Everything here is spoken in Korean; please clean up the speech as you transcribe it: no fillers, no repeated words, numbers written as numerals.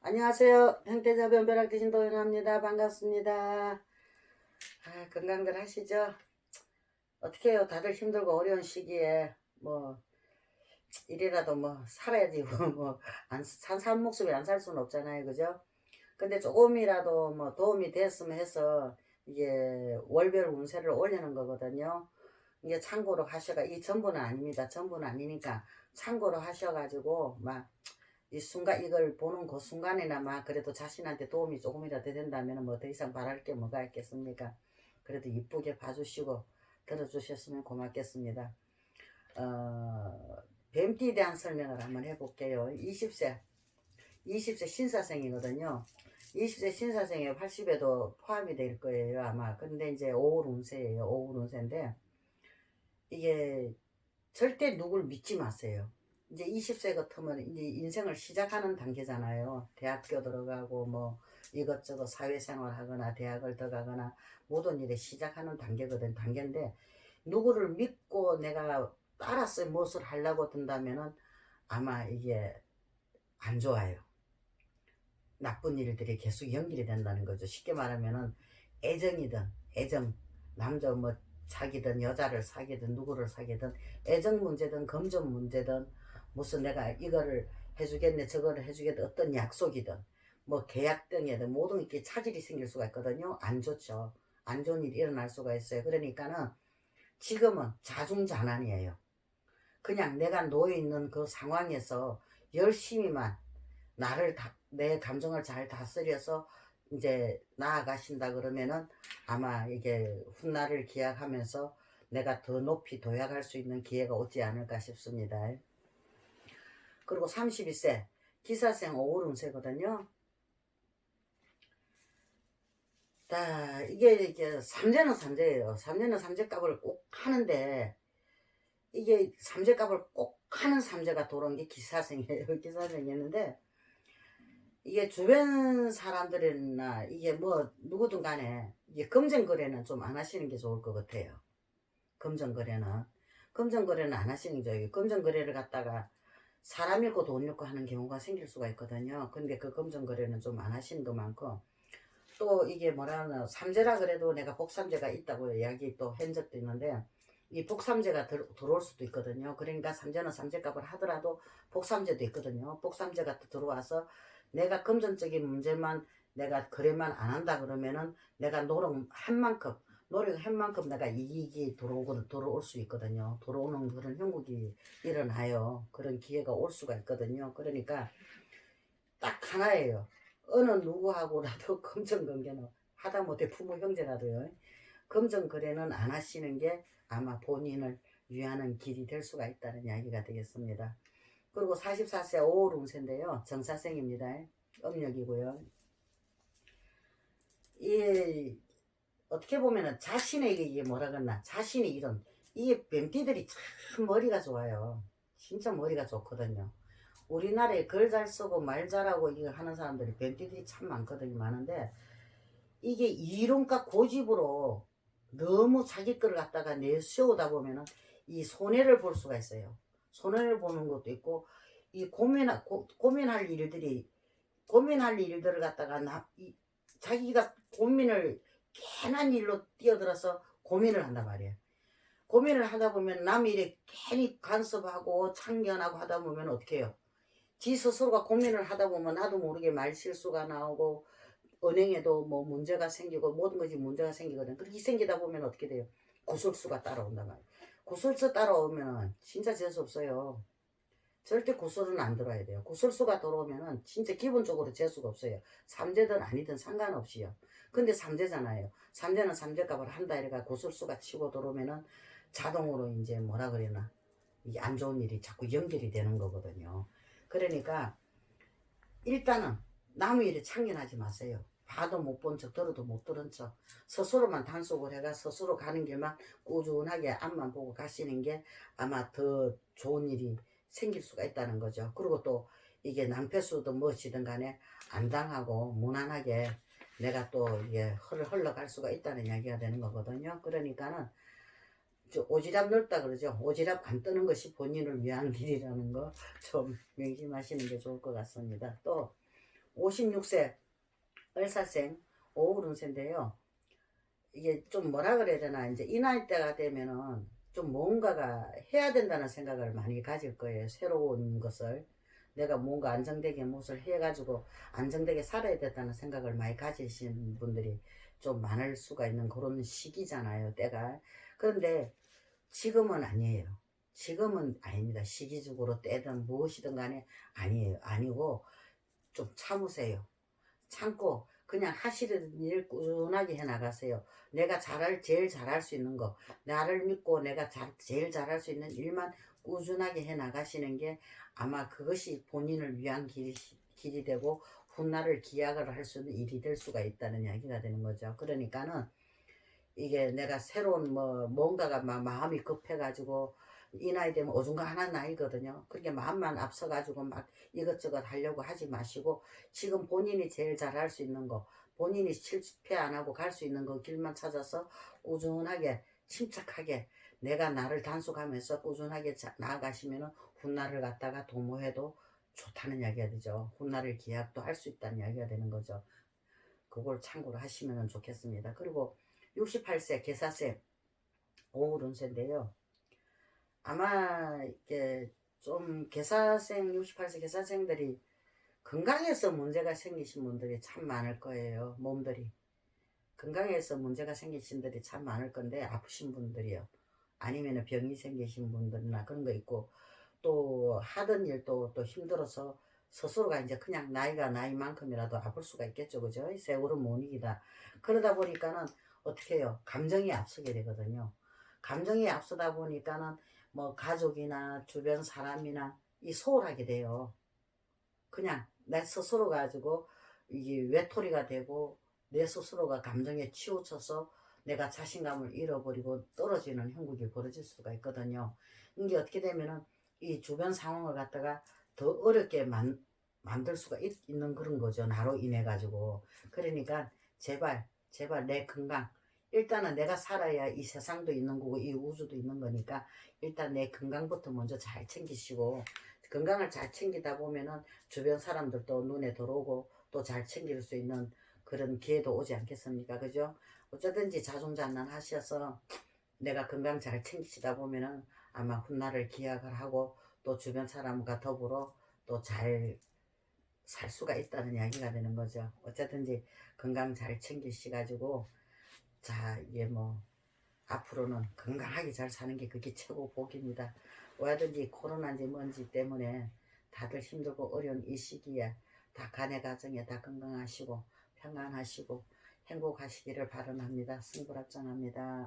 안녕하세요. 형태자 변벼락 대신 도연합니다. 반갑습니다. 건강들 하시죠? 어떻게 해요? 다들 힘들고 어려운 시기에 뭐 이래라도 뭐 살아야지 뭐 산 목숨이 안 살 수는 없잖아요. 그죠? 근데 조금이라도 뭐 도움이 됐으면 해서 이게 월별 운세를 올리는 거거든요. 이게 참고로 하셔가 이 전부는 아닙니다. 전부는 아니니까 참고로 하셔가지고 막 이 순간 이걸 보는 그 순간에나마 그래도 자신한테 도움이 조금이라도 된다면 뭐 더 이상 바랄 게 뭐가 있겠습니까? 그래도 이쁘게 봐주시고 들어주셨으면 고맙겠습니다. 뱀띠에 대한 설명을 한번 해볼게요. 20세 신사생이거든요. 20세 신사생에 80에도 포함이 될 거예요 아마. 근데 이제 5월 운세예요. 5월 운세인데 이게 절대 누굴 믿지 마세요. 이제 20세 같으면 이제 인생을 시작하는 단계잖아요. 대학교 들어가고 뭐 이것저것 사회생활 하거나 대학을 들어가거나 모든 일에 시작하는 단계인데 누구를 믿고 내가 따라서 무엇을 하려고 든다면은 아마 이게 안 좋아요. 나쁜 일들이 계속 연결이 된다는 거죠. 쉽게 말하면은 애정, 남자 뭐 사귀든 여자를 사귀든 누구를 사귀든 애정 문제든 금전 문제든 무슨 내가 이거를 해주겠네 저거를 해주겠다 어떤 약속이든 뭐 계약 등에든 모든 이렇게 차질이 생길 수가 있거든요. 안 좋죠. 안 좋은 일이 일어날 수가 있어요. 그러니까는 지금은 자중자난이에요. 그냥 내가 놓여있는 그 상황에서 열심히만 내 감정을 잘 다스려서 이제 나아가신다 그러면은 아마 이게 훗날을 기약하면서 내가 더 높이 도약할 수 있는 기회가 오지 않을까 싶습니다. 그리고 32세 기사생 오름세거든요. 이게 삼재는 삼재예요. 삼재는 삼재값을 꼭 하는데 이게 삼재값을 꼭 하는 삼재가 들어온 게 기사생이에요. 기사생이었는데 이게 주변 사람들이나 이게 뭐 누구든 간에 이게 금전거래는 좀 안 하시는 게 좋을 것 같아요. 금전거래는 안 하시는 게 좋아요. 금전거래를 갖다가 사람 잃고 돈 잃고 하는 경우가 생길 수가 있거든요. 근데 그 금전거래는 좀 안 하시는 것만큼 또 이게 뭐라나 삼재라 그래도 내가 복삼재가 있다고 이야기 또 한 적도 있는데 이 복삼재가 들어올 수도 있거든요. 그러니까 삼재는 삼재값을 하더라도 복삼재도 있거든요. 복삼재가 들어와서 내가 금전적인 문제만 내가 거래만 안 한다 그러면은 내가 노력한 만큼 내가 이익이 들어올 수 있거든요. 들어오는 그런 형국이 일어나요. 그런 기회가 올 수가 있거든요. 그러니까 딱 하나예요. 어느 누구하고라도 금전관계는 하다못해 부모 형제라도요. 금전거래는 안 하시는 게 아마 본인을 위하는 길이 될 수가 있다는 이야기가 되겠습니다. 그리고 44세 5월 운세인데요. 정사생입니다. 음력이고요. 이 어떻게 보면은 자신에게 뭐라 그러나 자신이 이런 이게 뱀띠들이 참 머리가 좋아요. 진짜 머리가 좋거든요. 우리나라에 글 잘 쓰고 말 잘하고 이거 하는 사람들이 뱀띠들이 참 많거든요. 많은데 이게 이론과 고집으로 너무 자기 거를 갖다가 내세우다 보면은 이 손해를 볼 수가 있어요. 손해를 보는 것도 있고 이 고민할 일들을 갖다가 자기가 괜한 일로 뛰어들어서 고민을 한단 말이에요. 고민을 하다 보면 남이 이렇게 괜히 간섭하고 참견하고 하다 보면 어떻게 해요? 지 스스로가 고민을 하다 보면 나도 모르게 말실수가 나오고 은행에도 뭐 문제가 생기고 모든 것이 문제가 생기거든. 그렇게 생기다 보면 어떻게 돼요? 구설수가 따라온단 말이에요. 구설수 따라오면 진짜 재수 없어요. 절대 구설은 안 들어야 돼요. 구설수가 들어오면은 진짜 기본적으로 재수가 없어요. 삼재든 아니든 상관없이요. 근데 삼재잖아요. 삼재는 삼재값을 한다 이래가 구설수가 치고 들어오면은 자동으로 이제 뭐라 그러나 이게 안 좋은 일이 자꾸 연결이 되는 거거든요. 그러니까 일단은 남의 일에 참견하지 마세요. 봐도 못 본 척 들어도 못 들은 척 스스로만 단속을 해가 스스로 가는 길만 꾸준하게 앞만 보고 가시는 게 아마 더 좋은 일이 생길 수가 있다는 거죠. 그리고 또 이게 낭패수든 무엇이든 간에 안 당하고 무난하게 내가 또 이게 흘러갈 수가 있다는 이야기가 되는 거거든요. 그러니까는 오지랖 넓다 그러죠. 오지랖 안 뜨는 것이 본인을 위한 길이라는 거 좀 명심하시는 게 좋을 것 같습니다. 또 56세 을사생 오울운세인데요. 이게 좀 뭐라 그래야 되나, 이제 이 나이 때가 되면은 좀 뭔가가 해야 된다는 생각을 많이 가질 거예요. 새로운 것을. 내가 뭔가 안정되게 무엇을 해가지고 안정되게 살아야 된다는 생각을 많이 가지신 분들이 좀 많을 수가 있는 그런 시기잖아요, 때가. 그런데 지금은 아니에요. 지금은 아닙니다. 시기적으로 때든 무엇이든 간에 아니에요. 아니고 좀 참으세요. 참고 그냥 하시는 일 꾸준하게 해 나가세요. 내가 제일 잘할 수 있는 거, 나를 믿고 내가 제일 잘할 수 있는 일만 꾸준하게 해 나가시는 게 아마 그것이 본인을 위한 길이 되고 훗날을 기약을 할 수 있는 일이 될 수가 있다는 이야기가 되는 거죠. 그러니까는 이게 내가 새로운 뭔가가 막 마음이 급해가지고 이 나이 되면 어중간한 나이거든요. 그렇게 마음만 앞서가지고 막 이것저것 하려고 하지 마시고 지금 본인이 제일 잘할 수 있는 거, 본인이 실패 안 하고 갈 수 있는 거 길만 찾아서 꾸준하게 침착하게 내가 나를 단속하면서 꾸준하게 나아가시면은 훗날을 갖다가 도모해도 좋다는 이야기가 되죠. 훗날을 기약도 할 수 있다는 이야기가 되는 거죠. 그걸 참고로 하시면 좋겠습니다. 그리고 68세 개사생 오울운세인데요. 아마 이게 좀 68세 개사생들이 건강에서 문제가 생기신 분들이 참 많을 거예요. 몸들이. 건강에서 문제가 생기신 분들이 참 많을 건데 아프신 분들이요. 아니면 병이 생기신 분들이나 그런 거 있고 또 하던 일도 또 힘들어서 스스로가 이제 그냥 나이가 나이만큼이라도 아플 수가 있겠죠. 그죠? 세월은 못 이기다. 그러다 보니까는 어떻게 해요? 감정이 앞서게 되거든요. 감정이 앞서다 보니까는 뭐 가족이나 주변 사람이나 이 소홀하게 돼요. 그냥 내 스스로 가지고 이게 외톨이가 되고 내 스스로가 감정에 치우쳐서 내가 자신감을 잃어버리고 떨어지는 형국이 벌어질 수가 있거든요. 이게 어떻게 되면은 이 주변 상황을 갖다가 더 어렵게 만들 수가 있는 그런 거죠. 나로 인해 가지고. 그러니까 제발 내 건강. 일단은 내가 살아야 이 세상도 있는 거고 이 우주도 있는 거니까 일단 내 건강부터 먼저 잘 챙기시고 건강을 잘 챙기다 보면은 주변 사람들도 눈에 들어오고 또 잘 챙길 수 있는 그런 기회도 오지 않겠습니까? 그죠? 어쩌든지 자중자난 하셔서 내가 건강 잘 챙기시다 보면은 아마 훗날을 기약을 하고 또 주변 사람과 더불어 또 잘 살 수가 있다는 이야기가 되는 거죠. 어쨌든지 건강 잘 챙기시가지고 자 이게 뭐 앞으로는 건강하게 잘 사는 게 그게 최고 복입니다. 뭐든지 코로나인지 뭔지 때문에 다들 힘들고 어려운 이 시기에 다 간의 가정에 다 건강하시고 평안하시고 행복하시기를 바람합니다. 승불합장합니다.